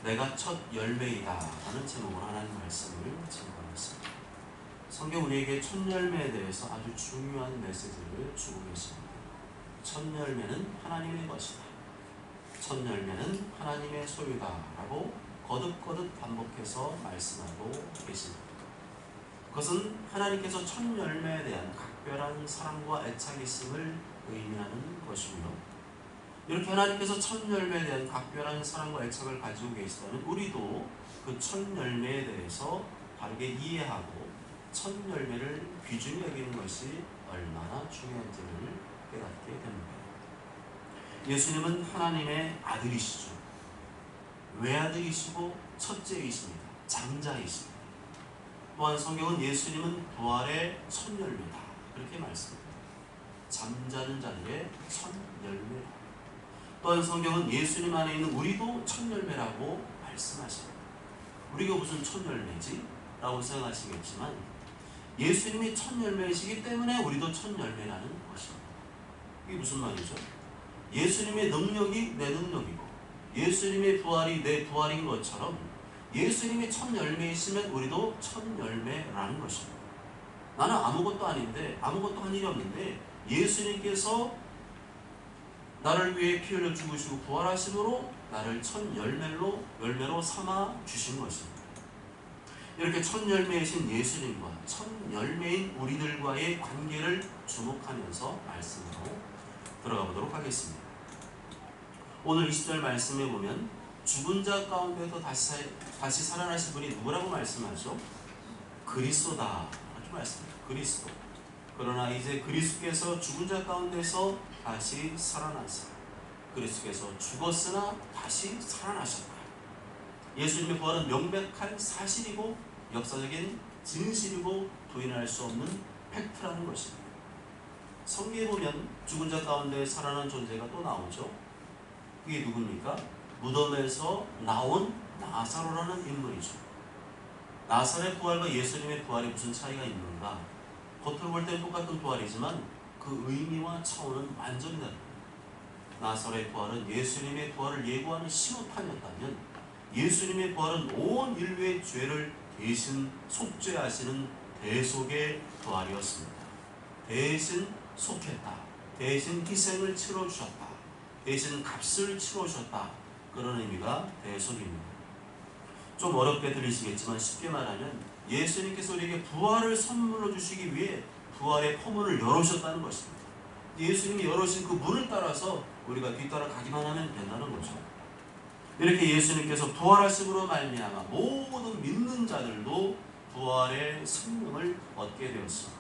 내가 첫 열매이다 라는 제목으로 하나님 말씀을 증거하겠습니다. 성경 우리에게 첫 열매에 대해서 아주 중요한 메시지를 주고 계십니다. 첫 열매는 하나님의 것이다. 첫 열매는 하나님의 소유다 라고 거듭거듭 반복해서 말씀하고 계십니다. 그것은 하나님께서 첫 열매에 대한 각별한 사랑과 애착이 있음을 의미하는 것이고요. 이렇게 하나님께서 첫 열매에 대한 각별한 사랑과 애착을 가지고 계시다면 우리도 그 첫 열매에 대해서 바르게 이해하고 첫 열매를 귀중히 여기는 것이 얼마나 중요한지를 깨닫게 됩니다. 예수님은 하나님의 아들이시죠. 외아들이시고 첫째이십니다. 장자이십니다. 또한 성경은 예수님은 부활의 첫 열매다 그렇게 말씀합니다. 잠자는 자들의 첫 열매. 또한 성경은 예수님 안에 있는 우리도 첫 열매라고 말씀하십니다. 우리가 무슨 첫 열매지? 라고 생각하시겠지만 예수님이 첫 열매이시기 때문에 우리도 첫 열매라는 것입니다. 이게 무슨 말이죠? 예수님의 능력이 내 능력이고 예수님의 부활이 내 부활인 것처럼 예수님이 첫 열매이시면 우리도 첫 열매라는 것입니다. 나는 아무것도 아닌데 아무것도 한 일이 없는데 예수님께서 나를 위해 피 흘려 죽으시고 부활하심으로 나를 첫 열매로 삼아 주신 것입니다. 이렇게 첫 열매이신 예수님과 첫 열매인 우리들과의 관계를 주목하면서 말씀으로 들어가 보도록 하겠습니다. 오늘 20절 말씀에 보면 죽은 자 가운데서 다시 살아나신 분이 누구라고 말씀하죠? 그리스도다 이렇게 말씀합니다. 그리스도. 그러나 이제 그리스도께서 죽은 자 가운데서 다시 살아나사 그리스도께서 죽었으나 다시 살아나셨다. 예수님의 부활은 명백한 사실이고 역사적인 진실이고 부인할 수 없는 팩트라는 것입니다. 성경에 보면 죽은 자 가운데 살아난 존재가 또 나오죠. 그게 누굽니까? 무덤에서 나온 나사로라는 인물이죠. 나사로의 부활과 예수님의 부활이 무슨 차이가 있는가? 겉으로 볼 때는 똑같은 부활이지만 그 의미와 차원은 완전히 다릅니다. 나사로의 부활은 예수님의 부활을 예고하는 신호탄이었다면 예수님의 부활은 온 인류의 죄를 대신 속죄하시는 대속의 부활이었습니다. 대신 속했다. 대신 희생을 치러주셨다. 대신 값을 치러주셨다. 그런 의미가 대속입니다. 좀 어렵게 들리시겠지만 쉽게 말하면 예수님께서 우리에게 부활을 선물로 주시기 위해 부활의 포문을 열어주셨다는 것입니다. 예수님이 열어주신 그 문을 따라서 우리가 뒤따라 가기만 하면 된다는 거죠. 이렇게 예수님께서 부활하심으로 말미암아 모든 믿는 자들도 부활의 생명을 얻게 되었습니다.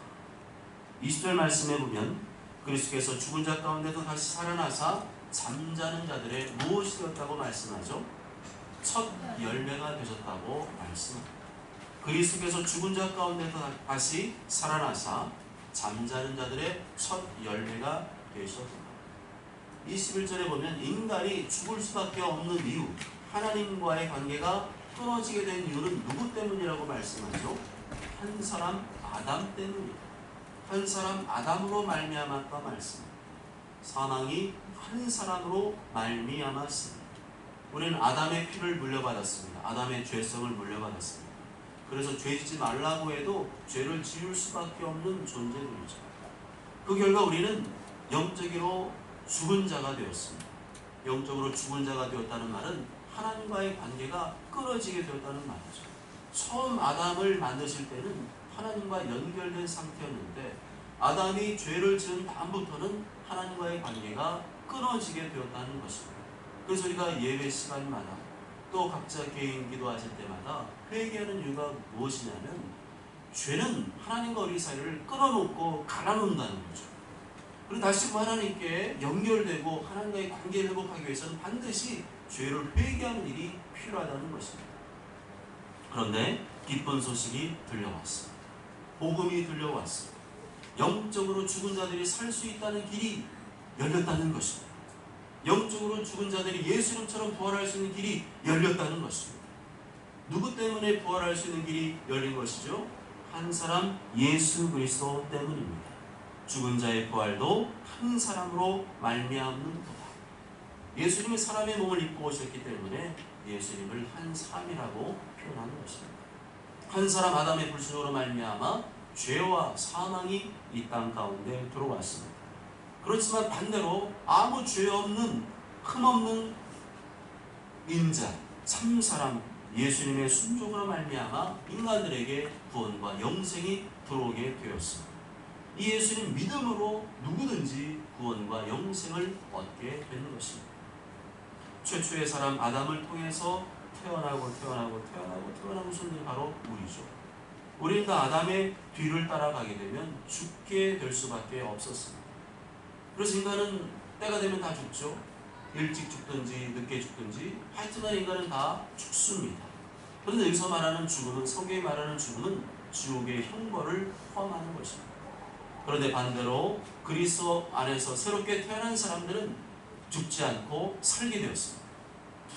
20절 말씀에 보면 그리스도께서 죽은 자 가운데서 다시 살아나사 잠자는 자들의 무엇이 되었다고 말씀하죠? 첫 열매가 되셨다고 말씀합니다. 그리스도께서 죽은 자 가운데서 다시 살아나사 잠자는 자들의 첫 열매가 되셨습니다. 21절에 보면 인간이 죽을 수밖에 없는 이유, 하나님과의 관계가 끊어지게 된 이유는 누구 때문이라고 말씀하죠? 한 사람 아담 때문입니다. 한 사람 아담으로 말미암았다 말씀입니다. 사망이 한 사람으로 말미암았습니다. 우리는 아담의 피를 물려받았습니다. 아담의 죄성을 물려받았습니다. 그래서 죄짓지 말라고 해도 죄를 지을 수밖에 없는 존재들이죠. 그 결과 우리는 영적으로 죽은 자가 되었습니다. 영적으로 죽은 자가 되었다는 말은 하나님과의 관계가 끊어지게 되었다는 말이죠. 처음 아담을 만드실 때는 하나님과 연결된 상태였는데 아담이 죄를 지은 다음부터는 하나님과의 관계가 끊어지게 되었다는 것입니다. 그래서 우리가 예배 시간마다 또 각자 개인 기도하실 때마다 회개하는 이유가 무엇이냐면 죄는 하나님과 우리 사이를 끊어놓고 갈아놓는다는 거죠. 그리고 다시 하나님께 연결되고 하나님과의 관계를 회복하기 위해서는 반드시 죄를 회개하는 일이 필요하다는 것입니다. 그런데 기쁜 소식이 들려왔습니다. 복음이 들려왔습니다. 영적으로 죽은 자들이 살 수 있다는 길이 열렸다는 것입니다. 영적으로 죽은 자들이 예수님처럼 부활할 수 있는 길이 열렸다는 것입니다. 누구 때문에 부활할 수 있는 길이 열린 것이죠? 한 사람 예수 그리스도 때문입니다. 죽은 자의 부활도 한 사람으로 말미암는 거다. 예수님이 사람의 몸을 입고 오셨기 때문에 예수님을 한 사람이라고 표현하는 것입니다. 한 사람 아담의 불순으로 말미암아 죄와 사망이 이 땅 가운데 들어왔습니다. 그렇지만 반대로 아무 죄 없는 흠없는 인자 참 사람 예수님의 순종으로 말미암아 인간들에게 구원과 영생이 들어오게 되었습니다. 이 예수님 믿음으로 누구든지 구원과 영생을 얻게 되는 것입니다. 최초의 사람 아담을 통해서 태어나고 손들이 바로 우리죠. 우리는 다 아담의 뒤를 따라가게 되면 죽게 될 수밖에 없었습니다. 그래서 인간은 때가 되면 다 죽죠. 일찍 죽든지 늦게 죽든지 하여튼간 인간은 다 죽습니다. 그런데 여기서 말하는 죽음은, 성경이 말하는 죽음은 지옥의 형벌을 포함하는 것입니다. 그런데 반대로 그리스도 안에서 새롭게 태어난 사람들은 죽지 않고 살게 되었습니다.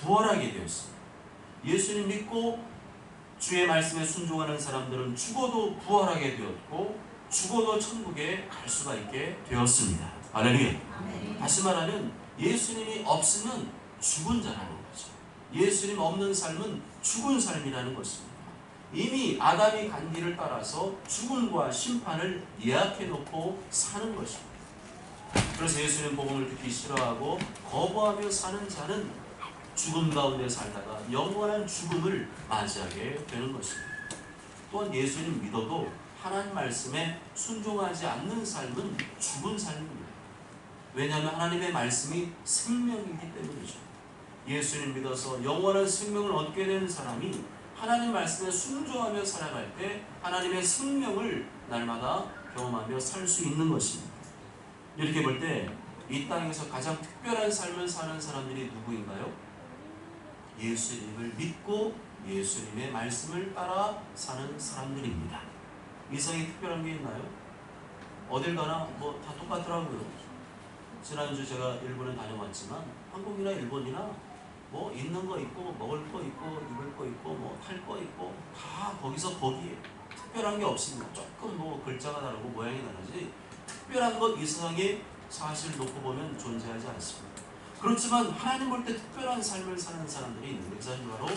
부활하게 되었습니다. 예수님 믿고 주의 말씀에 순종하는 사람들은 죽어도 부활하게 되었고 죽어도 천국에 갈 수가 있게 되었습니다. 할렐루야. 다시 말하면 예수님이 없으면 죽은 자라는 거죠. 예수님 없는 삶은 죽은 삶이라는 것입니다. 이미 아담이 간 길을 따라서 죽음과 심판을 예약해 놓고 사는 것입니다. 그래서 예수님 복음을 듣기 싫어하고 거부하며 사는 자는 죽음 가운데 살다가 영원한 죽음을 맞이하게 되는 것입니다. 또한 예수님 믿어도 하나님 말씀에 순종하지 않는 삶은 죽은 삶입니다. 왜냐하면 하나님의 말씀이 생명이기 때문이죠. 예수님 믿어서 영원한 생명을 얻게 되는 사람이 하나님 말씀에 순종하며 살아갈 때 하나님의 생명을 날마다 경험하며 살 수 있는 것입니다. 이렇게 볼 때 이 땅에서 가장 특별한 삶을 사는 사람들이 누구인가요? 예수님을 믿고 예수님의 말씀을 따라 사는 사람들입니다. 이상이 특별한 게 있나요? 어딜 가나 뭐 다 똑같더라고요. 지난주 제가 일본에 다녀왔지만 한국이나 일본이나 뭐 있는 거 있고 먹을 거 있고 입을 거 있고 뭐 탈 거 있고 다 거기서 거기에 특별한 게 없습니다. 조금 뭐 글자가 다르고 모양이 다르지 특별한 것 이상하게 사실 놓고 보면 존재하지 않습니다. 그렇지만 하나님 볼 때 특별한 삶을 사는 사람들이 있는데 그 사람이 바로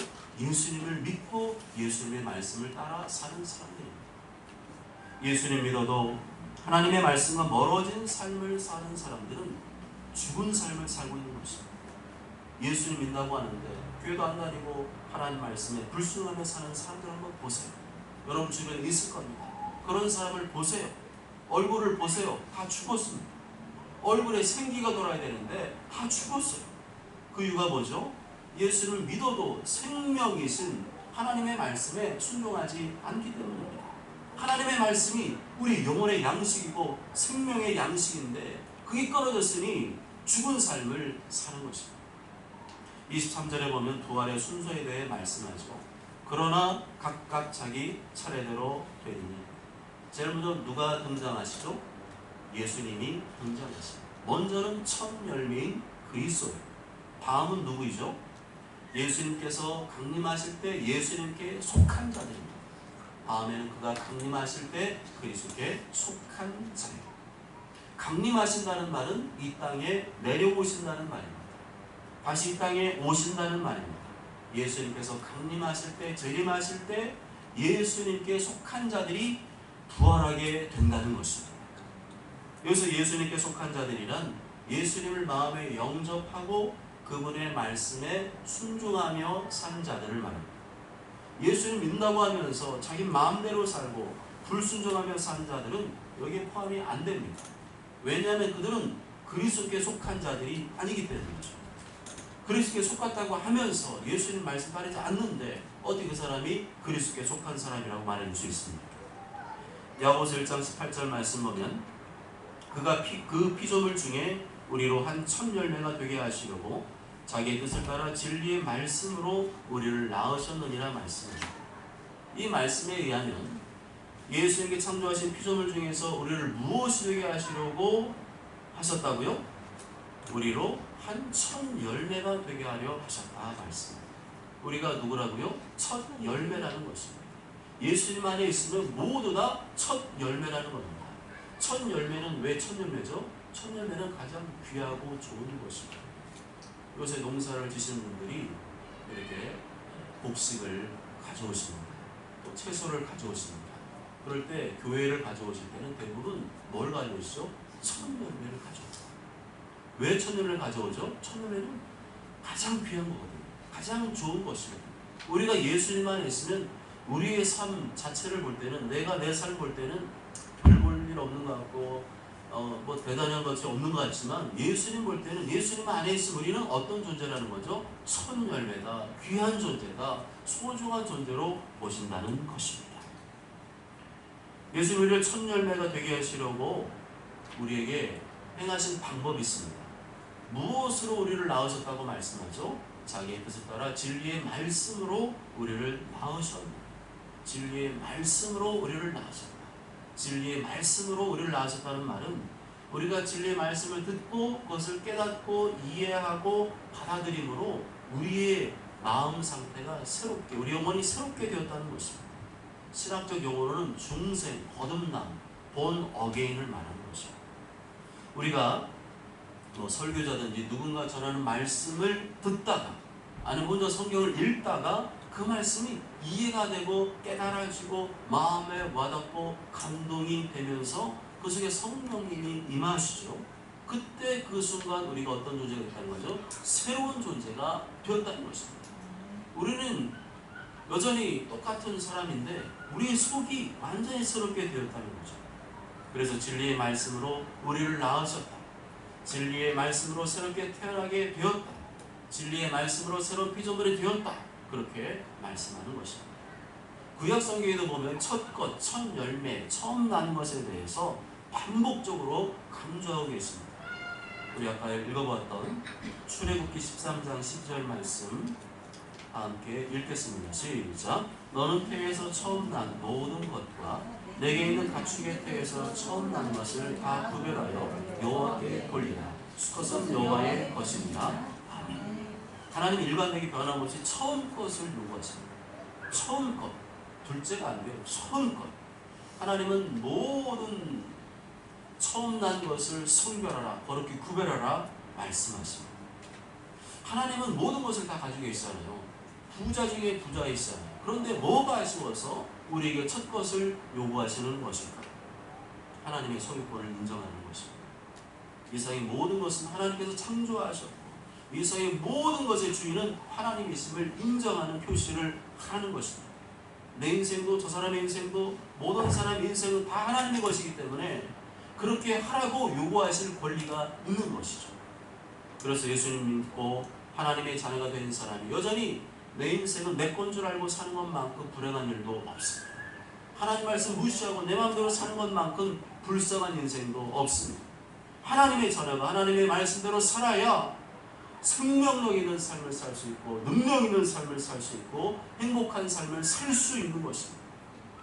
예수님을 믿고 예수님의 말씀을 따라 사는 사람들입니다. 예수님 믿어도 하나님의 말씀과 멀어진 삶을 사는 사람들은 죽은 삶을 살고 있는 것입니다. 예수님 믿는다고 하는데 교회도 안 다니고 하나님 말씀에 불순하며 사는 사람들 한번 보세요. 여러분 주변에 있을 겁니다. 그런 사람을 보세요. 얼굴을 보세요. 다 죽었습니다. 얼굴에 생기가 돌아야 되는데 다 죽었어요. 그 이유가 뭐죠? 예수를 믿어도 생명이신 하나님의 말씀에 순종하지 않기 때문입니다. 하나님의 말씀이 우리 영혼의 양식이고 생명의 양식인데 그게 끊어졌으니 죽은 삶을 사는 것입니다. 23절에 보면 부활의 순서에 대해 말씀하죠. 그러나 각각 자기 차례대로 되리니. 제일 먼저 누가 등장하시죠? 예수님이 등장하십니다. 먼저는 첫 열매인 그리스도예요. 다음은 누구이죠? 예수님께서 강림하실 때 예수님께 속한 자들입니다. 다음에는 그가 강림하실 때 그리스도께 속한 자예요. 강림하신다는 말은 이 땅에 내려오신다는 말입니다. 다시 이 땅에 오신다는 말입니다. 예수님께서 강림하실 때, 재림하실 때 예수님께 속한 자들이 부활하게 된다는 것입니다. 여기서 예수님께 속한 자들이란 예수님을 마음에 영접하고 그분의 말씀에 순종하며 산 자들을 말합니다. 예수님 믿는다고 하면서 자기 마음대로 살고 불순종하며 산 자들은 여기에 포함이 안 됩니다. 왜냐하면 그들은 그리스도께 속한 자들이 아니기 때문이죠. 그리스도께 속았다고 하면서 예수님 말씀 따르지 않는데 어떻게 그 사람이 그리스도께 속한 사람이라고 말할 수 있습니까? 야고보서 1장 18절 말씀 보면 그가 그 피조물 중에 우리로 한 첫 열매가 되게 하시려고 자기의 뜻을 따라 진리의 말씀으로 우리를 낳으셨느니라 말씀입니다. 이 말씀에 의하면 예수님께 창조하신 피조물 중에서 우리를 무엇이 되게 하시려고 하셨다고요? 우리로 한 첫 열매가 되게 하려 하셨다 말씀입니다. 우리가 누구라고요? 첫 열매라는 것입니다. 예수님 안에 있으면 모두 다 첫 열매라는 겁니다. 첫 열매는 왜 첫 열매죠? 첫 열매는 가장 귀하고 좋은 것입니다. 요새 농사를 지시는 분들이 이렇게 곡식을 가져오십니다. 또 채소를 가져오십니다. 그럴 때 교회를 가져오실 때는 대부분 뭘 가져오시죠? 천열매를 가져오죠. 왜 천열매를 가져오죠? 천열매는 가장 귀한 거거든요. 가장 좋은 것이거든요. 우리가 예수님만 있으면 우리의 삶 자체를 볼 때는, 내가 내 삶 볼 때는 별 볼 일 없는 것 같고 뭐 대단한 것이 없는 것 같지만, 예수님 볼 때는, 예수님 안에 있으면 우리는 어떤 존재라는 거죠? 천열매다, 귀한 존재다, 소중한 존재로 보신다는 것입니다. 예수님 우리를 천열매가 되게 하시려고 우리에게 행하신 방법이 있습니다. 무엇으로 우리를 낳으셨다고 말씀하죠? 자기의 뜻을 따라 진리의 말씀으로 우리를 낳으셨다. 진리의 말씀으로 우리를 낳으셨다. 진리의 말씀으로 우리를 낳으셨다는 말은, 우리가 진리의 말씀을 듣고 그것을 깨닫고 이해하고 받아들임으로 우리의 마음 상태가 새롭게, 우리 영혼이 새롭게 되었다는 것입니다. 신학적 용어로는 중생, 거듭남, 본 어게인을 말하는 것입니다. 우리가 설교자든지 누군가 전하는 말씀을 듣다가, 아니면 혼자 성경을 읽다가 그 말씀이 이해가 되고 깨달아지고 마음에 와닿고 감동이 되면서 그 속에 성령님이 임하시죠. 그때 그 순간 우리가 어떤 존재가 됐다는 거죠? 새로운 존재가 되었다는 것입니다. 우리는 여전히 똑같은 사람인데 우리의 속이 완전히 새롭게 되었다는 거죠. 그래서 진리의 말씀으로 우리를 낳으셨다. 진리의 말씀으로 새롭게 태어나게 되었다. 진리의 말씀으로 새로운 피조물이 되었다. 그렇게 말씀하는 것입니다. 구약 성경에도 보면 첫 것, 첫 열매, 처음 난 것에 대해서 반복적으로 강조하고 계십니다. 우리 아까 읽어보았던 출애굽기 13장 10절 말씀 함께 읽겠습니다. 시작. 너는 태에서 처음 난 모든 것과 내게 있는 가축의 태에서 처음 난 것을 다 구별하여 여호와께 돌리라. 수컷은 여호와의 것입니다. 아멘. 하나님 일관되게 변함없이 처음 것을 요구하십니다. 처음 것, 둘째가 안 돼요. 처음 것. 하나님은 모든 처음 난 것을 선별하라, 거룩히 구별하라 말씀하십니다. 하나님은 모든 것을 다 가지고 있잖아요. 부자 중에 부자이시잖아요. 그런데 뭐가 아쉬워서 우리에게 첫 것을 요구하시는 것일까? 하나님의 소유권을 인정하는 것입니다. 이 세상의 모든 것은 하나님께서 창조하셨고, 이 세상의 모든 것의 주인은 하나님이심을 인정하는 표시를 하는 것입니다. 내 인생도 저 사람의 인생도 모든 사람의 인생은 다 하나님의 것이기 때문에 그렇게 하라고 요구하실 권리가 있는 것이죠. 그래서 예수님 믿고 하나님의 자녀가 된 사람이 여전히 내 인생은 내 건 줄 알고 사는 것만큼 불행한 일도 없습니다. 하나님 말씀 무시하고 내 마음대로 사는 것만큼 불쌍한 인생도 없습니다. 하나님의 자녀가 하나님의 말씀대로 살아야 생명력 있는 삶을 살 수 있고, 능력 있는 삶을 살 수 있고, 행복한 삶을 살 수 있는 것입니다.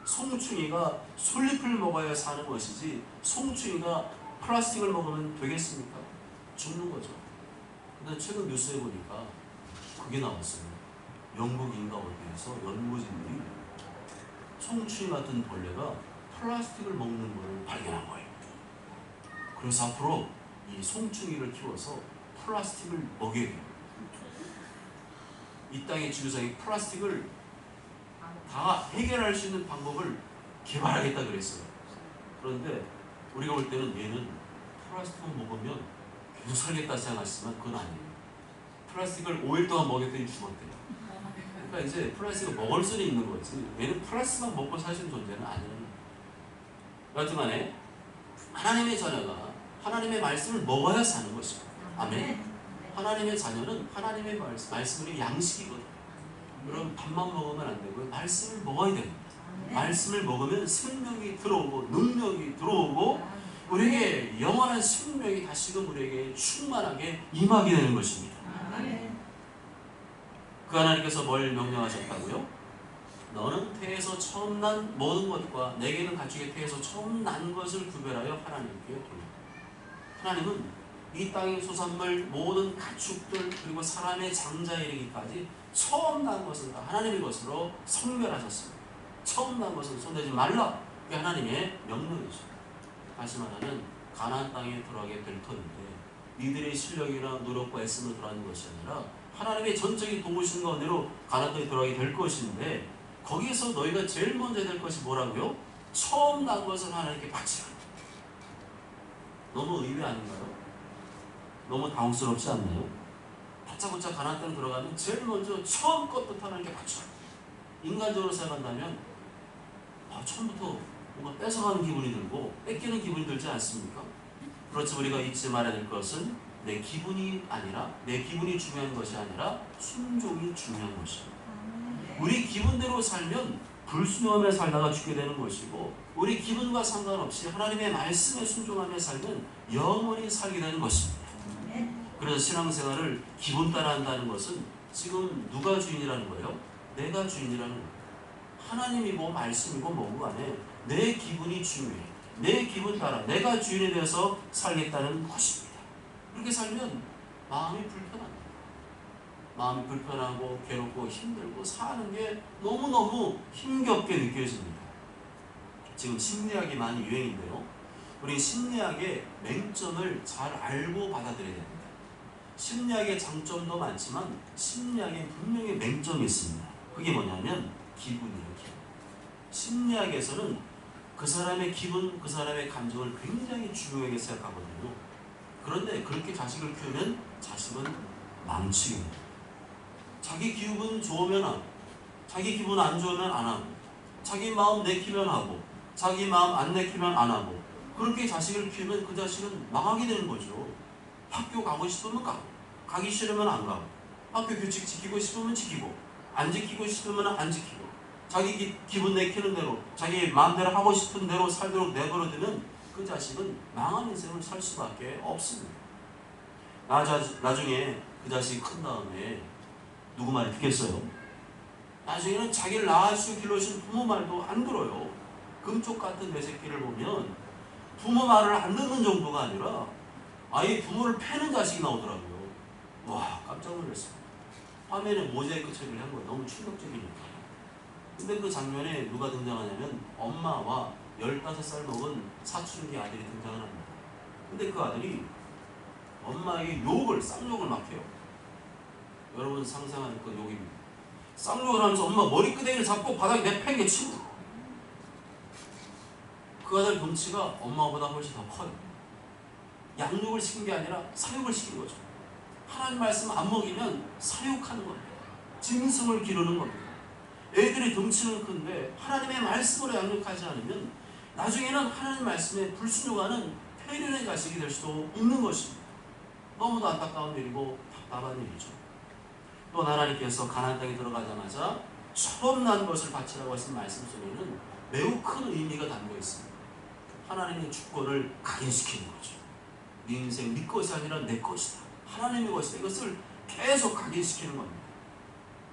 송충이가 솔잎을 먹어야 사는 것이지, 송충이가 플라스틱을 먹으면 되겠습니까? 죽는 거죠. 근데 최근 뉴스에 보니까 그게 나왔어요. 영국인가 어디에서 연구진들이 송충이 같은 벌레가 플라스틱을 먹는 걸 발견한 거예요. 그래서 앞으로 이 송충이를 키워서 플라스틱을 먹여야 돼요. 이 땅의 지구상의 플라스틱을 다 해결할 수 있는 방법을 개발하겠다 그랬어요. 그런데 우리가 볼 때는 얘는 플라스틱을 먹으면 계속 살겠다 생각하시지만 그건 아니에요. 플라스틱을 5일 동안 먹였더니 죽었대요. 그러니까 이제 플라스틱을 먹을 수는 있는 거지, 얘는 플라스틱만 먹고 사시는 존재는 아니에요. 여튼간에 하나님의 자녀가 하나님의 말씀을 먹어야 사는 것입니다. 아멘. 하나님의 자녀는 하나님의 말씀이 양식이거든요. 여러분 밥만 먹으면 안 되고요. 말씀을 먹어야 됩니다. 말씀을 먹으면 생명이 들어오고 능력이 들어오고 우리에게 영원한 생명이 다시금 우리에게 충만하게 임하게 되는 것입니다. 그 하나님께서 뭘 명령하셨다고요? 너는 태에서 처음 난 모든 것과 내게는 가축의 태에서 처음 난 것을 구별하여 하나님께 돌려. 하나님은 이 땅의 소산물 모든 가축들 그리고 사람의 장자에 이르기까지 처음 난 것은 다 하나님의 것으로 성별하셨습니다. 처음 난 것은 손대지 말라. 그게 하나님의 명령이죠. 다시 말하면 가나안 땅에 들어가게 될 터인데 이들의 실력이나 노력과 애씀을 들어가는 것이 아니라 하나님의 전적인 도우신 가운데로 가나안 땅에 들어가게 될 것인데, 거기에서 너희가 제일 먼저 될 것이 뭐라고요? 처음 난 것을 하나님께 바치라. 너무 의외 아닌가요? 너무 당혹스럽지 않나요? 다짜고짜 가나안 땅에 들어가면 제일 먼저 처음 것부터 하나님께 바쳐라. 인간적으로 생각한다면 처음부터 뭔가 뺏어가는 기분이 들고 뺏기는 기분이 들지 않습니까? 그렇지만 우리가 잊지 말아야 될 것은 내 기분이 아니라, 내 기분이 중요한 것이 아니라 순종이 중요한 것입니다. 우리 기분대로 살면 불순종하며 살다가 죽게 되는 것이고, 우리 기분과 상관없이 하나님의 말씀에 순종하며 살면 영원히 살게 되는 것입니다. 그래서 신앙생활을 기분 따라 한다는 것은 지금 누가 주인이라는 거예요? 내가 주인이라는 거예요. 하나님이고 말씀이고 뭐고 간에 내 기분이 중요해. 내 기분 따라 내가 주인이 되어서 살겠다는 것입니다. 그렇게 살면 마음이 불편합니다. 마음이 불편하고 괴롭고 힘들고 사는 게 너무너무 힘겹게 느껴집니다. 지금 심리학이 많이 유행인데요. 우리 심리학의 맹점을 잘 알고 받아들여야 됩니다. 심리학의 장점도 많지만 심리학에 분명히 맹점이 있습니다. 그게 뭐냐면 기분이에요. 기분. 심리학에서는 그 사람의 기분, 그 사람의 감정을 굉장히 중요하게 생각하거든요. 그런데 그렇게 자식을 키우면 자식은 망치게 돼요. 자기 기분 좋으면 하고, 자기 기분 안 좋으면 안 하고, 자기 마음 내키면 하고, 자기 마음 안 내키면 안 하고, 그렇게 자식을 키우면 그 자식은 망하게 되는 거죠. 학교 가고 싶으면 가고, 가기 싫으면 안 가고, 학교 규칙 지키고 싶으면 지키고, 안 지키고 싶으면 안 지키고, 자기 기분 내키는 대로, 자기 마음대로 하고 싶은 대로 살도록 내버려두면 그 자식은 망한 인생을 살 수밖에 없습니다. 나중에 그 자식이 큰 다음에 누구 말 듣겠어요? 나중에는 자기를 낳아주고 길러주신 부모 말도 안 들어요. 금쪽 같은 내 새끼를 보면 부모 말을 안 듣는 정도가 아니라 아예 부모를 패는 자식이 나오더라고요. 와, 깜짝 놀랐어요. 화면에 모자이크 처리를 한 거예요. 너무 충격적이니까. 근데 그 장면에 누가 등장하냐면 엄마와 15살 먹은 사춘기 아들이 등장을 합니다. 근데 그 아들이 엄마에게 쌍욕을 막 해요. 여러분 상상하는 그 욕입니다. 쌍욕을 하면서 엄마 머리끄댕이를 잡고 바닥에 내팽개치고, 그 아들 덩치가 엄마보다 훨씬 더 커요. 양육을 시킨 게 아니라 사육을 시킨 거죠. 하나님 말씀 안 먹이면 사육하는 겁니다. 짐승을 기르는 겁니다. 애들이 덩치는 큰데 하나님의 말씀으로 양육하지 않으면 나중에는 하나님 말씀에 불순종하는 폐륜의 자식이 될 수도 있는 것입니다. 너무도 안타까운 일이고 답답한 일이죠. 또 하나님께서 가나안 땅에 들어가자마자 처음 난 것을 바치라고 하신 말씀 속에는 매우 큰 의미가 담겨 있습니다. 하나님의 주권을 각인시키는 거죠. 네 인생 네 것이 아니라 내 것이다. 하나님의 것이다. 이것을 계속 각인시키는 겁니다.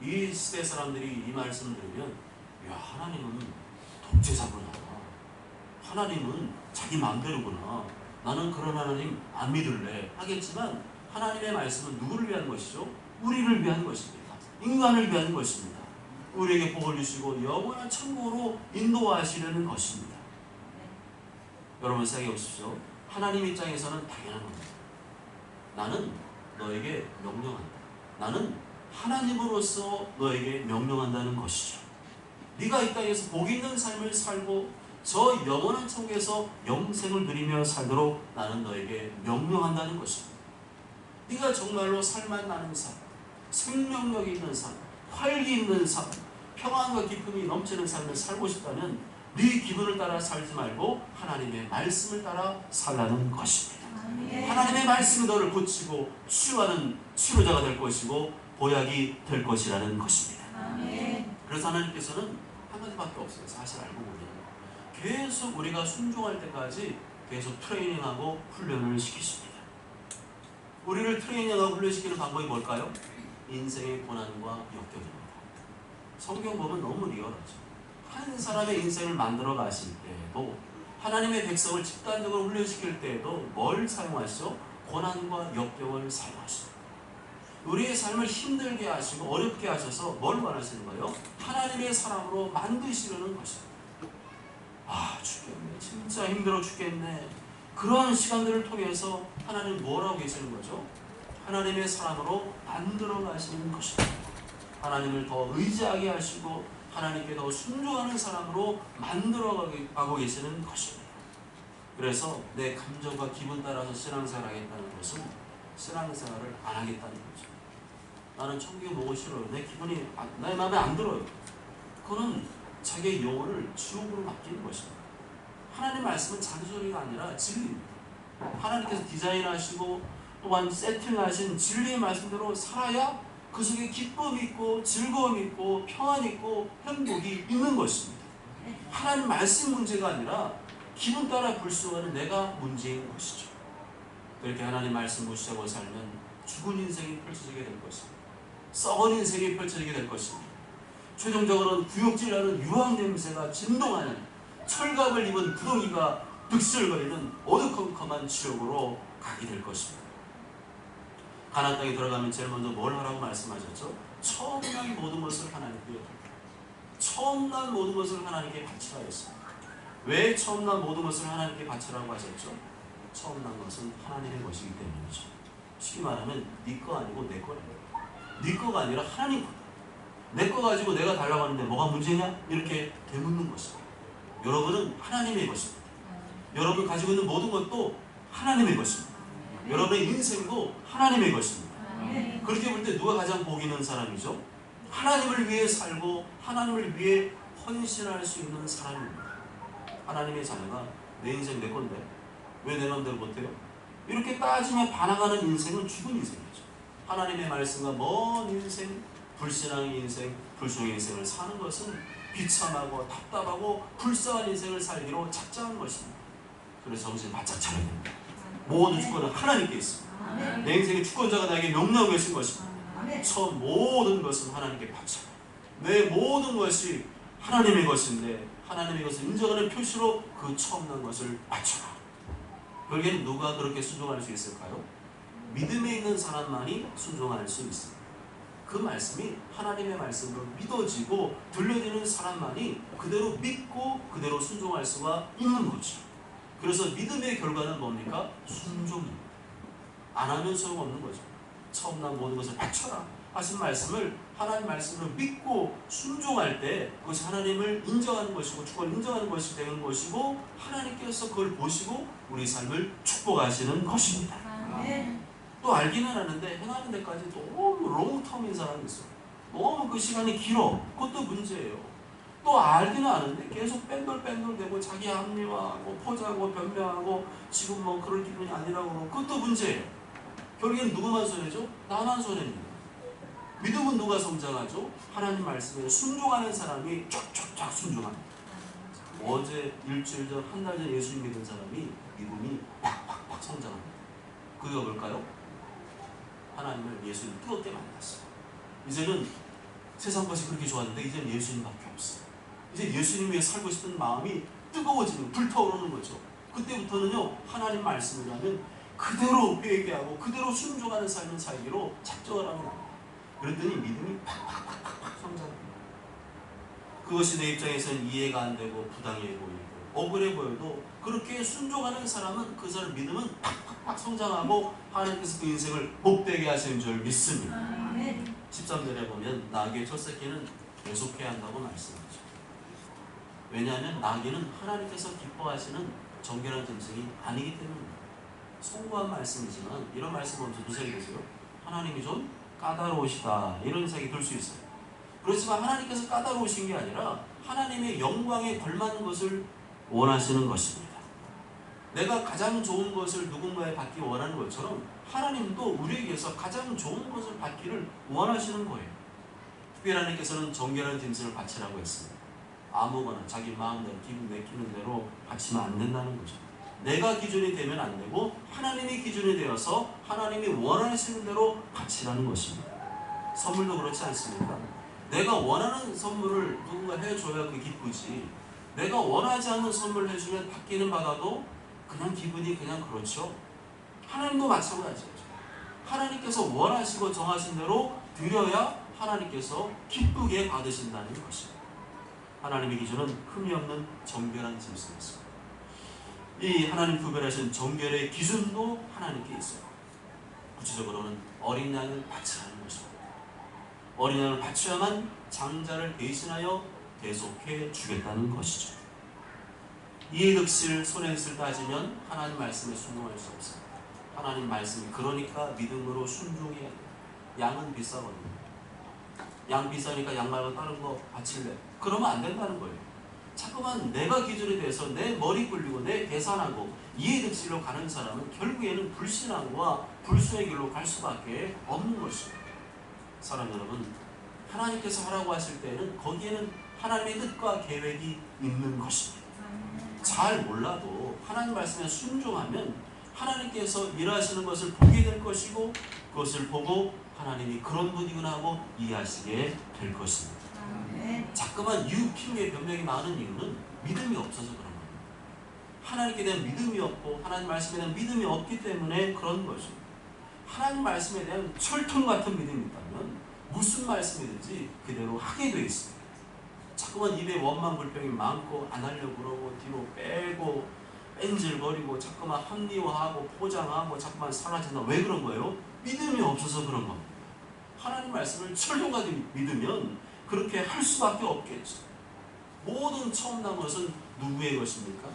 이 시대 사람들이 이 말씀을 들으면, 야, 하나님은 독재자구나. 하나님은 자기 마음대로구나. 나는 그런 하나님 안 믿을래 하겠지만, 하나님의 말씀은 누구를 위한 것이죠? 우리를 위한 것입니다. 인간을 위한 것입니다. 우리에게 복을 주시고 영원한 천국으로 인도하시려는 것입니다. 여러분 생각해 보십시오. 하나님 입장에서는 당연한 겁니다. 나는 너에게 명령한다. 나는 하나님으로서 너에게 명령한다는 것이죠. 네가 이 땅에서 복 있는 삶을 살고 저 영원한 천국에서 영생을 누리며 살도록 나는 너에게 명령한다는 것입니다. 네가 정말로 살만 나는 삶, 생명력이 있는 삶, 활기 있는 삶, 평안과 기쁨이 넘치는 삶을 살고 싶다면 네 기분을 따라 살지 말고 하나님의 말씀을 따라 살라는 것입니다. 하나님의 말씀이 너를 고치고 치유하는 치료자가 될 것이고 보약이 될 것이라는 것입니다. 그래서 하나님께서는 한 가지밖에 없어요. 사실 알고 보면 계속 우리가 순종할 때까지 계속 트레이닝하고 훈련을 시키십니다. 우리를 트레이닝하고 훈련시키는 방법이 뭘까요? 인생의 고난과 역경입니다. 성경 보면 너무 리얼하죠. 한 사람의 인생을 만들어 가실 때에도, 하나님의 백성을 집단적으로 훈련시킬 때에도 뭘 사용하시죠? 고난과 역경을 사용하시죠. 우리의 삶을 힘들게 하시고 어렵게 하셔서 뭘 원하시는 거예요? 하나님의 사람으로 만드시려는 것입니다. 아, 죽겠네. 진짜 힘들어 죽겠네. 그러한 시간들을 통해서 하나님 뭐라고 계시는 거죠? 하나님의 사람으로 만들어 가시는 것입니다. 하나님을 더 의지하게 하시고 하나님께 더 순종하는 사람으로 만들어 가고 계시는 것입니다. 그래서 내 감정과 기분 따라서 신앙생활을 하겠다는 것은 신앙생활을 안 하겠다는 거죠. 나는 천국에 보고 싫어요. 내 기분이 내 마음에 안 들어요. 그거는 자기의 영혼을 지옥으로 맡기는 것입니다. 하나님 말씀은 잔소리가 아니라 진리입니다. 하나님께서 디자인하시고 또한 세팅하신 진리의 말씀대로 살아야 그 속에 기쁨이 있고 즐거움이 있고 평안이 있고 행복이 있는 것입니다. 하나님 말씀 문제가 아니라 기분 따라 불순하는 내가 문제인 것이죠. 그렇게 하나님 말씀 무시하고 살면 죽은 인생이 펼쳐지게 될 것입니다. 썩은 인생이 펼쳐지게 될 것입니다. 최종적으로는 구역질하는 유황 냄새가 진동하는 철갑을 입은 구덩이가 득실거리는 어두컴컴한 지옥으로 가게 될 것입니다. 가나안 땅에 들어가면 제일 먼저 뭘 하라고 말씀하셨죠? 처음 난 모든 것을 하나님께 드리라. 처음 난 모든 것을 하나님께 바치라 했습니다. 왜 처음 난 모든 것을 하나님께 바치라고 하셨죠? 처음 난 것은 하나님의 것이기 때문이죠. 쉽게 말하면 네 거 아니고 내 거래요. 네 거가 아니라 하나님 거다. 내 거 가지고 내가 달라고 하는데 뭐가 문제냐? 이렇게 되묻는 것입니다. 여러분은 하나님의 것입니다. 여러분 가지고 있는 모든 것도 하나님의 것입니다. 여러분의 인생도 하나님의 것입니다. 그렇게 볼 때 누가 가장 복 있는 사람이죠? 하나님을 위해 살고 하나님을 위해 헌신할 수 있는 사람입니다. 하나님의 자녀가 내 인생 내 건데 왜 내 마음대로 못해요? 이렇게 따지며 반항하는 인생은 죽은 인생이죠. 하나님의 말씀과 먼 인생, 불신앙의 인생, 불순종의 인생을 사는 것은 비참하고 답답하고 불쌍한 인생을 살기로 작정한 것입니다. 그래서 정신 바짝 차려야 됩니다. 모든 주권은 하나님께 있습니다. 내 인생의 주권자가 나에게 명령하고 계신 것입니다. 처음 모든 것은 하나님께 바쳐. 내 모든 것이 하나님의 것인데 하나님의 것을 인정하는 표시로 그 처음 난 것을 바쳐라. 결국에는 누가 그렇게 순종할 수 있을까요? 믿음에 있는 사람만이 순종할 수 있습니다. 그 말씀이 하나님의 말씀으로 믿어지고 들려지는 사람만이 그대로 믿고 그대로 순종할 수가 있는 거죠. 그래서 믿음의 결과는 뭡니까? 순종입니다. 안 하면 소용없는 거죠. 처음 난 모든 것을 바쳐라 하신 말씀을 하나님 말씀으로 믿고 순종할 때 그것이 하나님을 인정하는 것이고 주권을 인정하는 것이 되는 것이고 하나님께서 그걸 보시고 우리 삶을 축복하시는 것입니다. 또 알기는 하는데 행하는 데까지 너무 롱텀인 사람이 있어요. 너무 그 시간이 길어. 그것도 문제예요. 또 알기는 아는데 계속 뺀돌뺀돌대고 자기 합리화하고 포장하고 변명하고 지금 뭐 그럴 기분이 아니라고 그러고 그것도 문제예요. 결국엔 누구만 손해죠? 나만 손해입니다. 믿음은 누가 성장하죠? 하나님 말씀에 순종하는 사람이 쫙쫙쫙 순종합니다. 어제 일주일 전, 한 달 전 예수 믿은 사람이 믿음이 팍팍팍 성장합니다. 그게 뭘까요? 하나님을 예수님 뜨겁게 만났어요. 이제는 세상 것이 그렇게 좋았는데 이제는 예수님밖에 없어요. 이제 예수님 위해 살고 싶은 마음이 뜨거워지는, 불타오르는 거죠. 그때부터는요, 하나님 말씀이라면 그대로 회개하고 그대로 순종하는 삶을 살기로 작정을 하는 겁니다. 그랬더니 믿음이 팍팍팍팍 성장합니다. 그것이 내 입장에서는 이해가 안 되고 부당해 보이고 억울해 보여도 그렇게 순종하는 사람은 그 사람 믿음은 팍팍팍 성장하고 하나님께서 그 인생을 복되게 하시는 줄 믿습니다. 13절에 보면 나귀의 첫 새끼는 계속해야 한다고 말씀하죠. 왜냐하면 나귀는 하나님께서 기뻐하시는 정결한 짐승이 아니기 때문입니다. 송구한 말씀이지만 이런 말씀 보면서 무슨 생각이 드세요? 하나님이 좀 까다로우시다 이런 생각이 들 수 있어요. 그렇지만 하나님께서 까다로우신 게 아니라 하나님의 영광에 걸맞는 것을 원하시는 것입니다. 내가 가장 좋은 것을 누군가에 받기 원하는 것처럼 하나님도 우리에게서 가장 좋은 것을 받기를 원하시는 거예요. 특별히 하나님께서는 정결한 짐승을 바치라고 했습니다. 아무거나 자기 마음대로 기분 내키는 대로 바치면 안 된다는 거죠. 내가 기준이 되면 안 되고 하나님이 기준이 되어서 하나님이 원하시는 대로 바치라는 것입니다. 선물도 그렇지 않습니까? 내가 원하는 선물을 누군가 해줘야 그 기쁘지, 내가 원하지 않는 선물을 해주면 받기는 받아도 그냥 기분이 그냥 그렇죠. 하나님도 마찬가지죠. 하나님께서 원하시고 정하신 대로 드려야 하나님께서 기쁘게 받으신다는 것입니다. 하나님의 기준은 흠이 없는 정결한 짐승이었습니다. 이 하나님 구별하신 정결의 기준도 하나님께 있어요. 구체적으로는 어린 양을 바치라는 것입니다. 어린 양을 바쳐야만 장자를 대신하여 대속해 주겠다는 것이죠. 이의 득실 손해를 따지면 하나님 말씀에 순종할 수 없어요. 하나님 말씀이 그러니까 믿음으로 순종해야 돼요. 양은 비싸거든요. 양 비싸니까 양 말고 다른 거 바칠래? 그러면 안 된다는 거예요. 자꾸만 내가 기준이 돼서 내 머리 굴리고 내 계산하고 이해득실로 가는 사람은 결국에는 불신앙과 불수의 길로 갈 수밖에 없는 것입니다. 사랑 여러분, 하나님께서 하라고 하실 때는 거기에는 하나님의 뜻과 계획이 있는 것입니다. 잘 몰라도 하나님 말씀에 순종하면 하나님께서 일하시는 것을 보게 될 것이고 그것을 보고 하나님이 그런 분이구나 하고 이해하시게 될 것입니다. 자꾸만 핑계 변명이 많은 이유는 믿음이 없어서 그런 겁니다. 하나님께 대한 믿음이 없고 하나님 말씀에 대한 믿음이 없기 때문에 그런 것입니다. 하나님 말씀에 대한 철통 같은 믿음이 있다면 무슨 말씀이든지 그대로 하게 되어 있습니다. 자꾸만 입에 원망 불평이 많고 안 하려고 그러고 뒤로 빼고 뺀질거리고 자꾸만 합리화하고 포장하고 자꾸만 사라진다. 왜 그런 거예요? 믿음이 없어서 그런 겁니다. 하나님 말씀을 철통하게 믿으면 그렇게 할 수밖에 없겠죠. 모든 처음 난 것은 누구의 것입니까?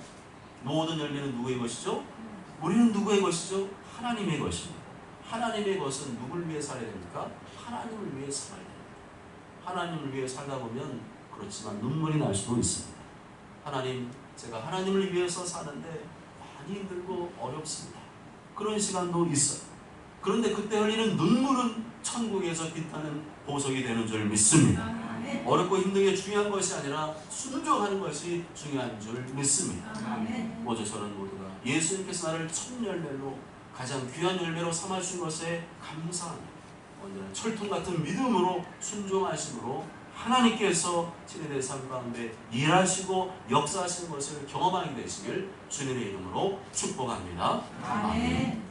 모든 열매는 누구의 것이죠? 우리는 누구의 것이죠? 하나님의 것입니다. 하나님의 것은 누굴 위해 살아야 됩니까? 하나님을 위해 살아야 됩니다. 하나님을 위해 살다 보면 그렇지만 눈물이 날 수도 있습니다. 하나님, 제가 하나님을 위해서 사는데 많이 힘들고 어렵습니다. 그런 시간도 있어요. 그런데 그때 흘리는 눈물은 천국에서 빛나는 보석이 되는 줄 믿습니다. 어렵고 힘든 게 중요한 것이 아니라 순종하는 것이 중요한 줄 믿습니다. 모두 저는 모두가 예수님께서 나를 첫 열매로 가장 귀한 열매로 삼아주신 것에 감사합니다. 언제나 철통 같은 믿음으로 순종하심으로 하나님께서 친애의 삶 가운데 일하시고 역사하시는 것을 경험하게 되시길 주님의 이름으로 축복합니다. 아멘.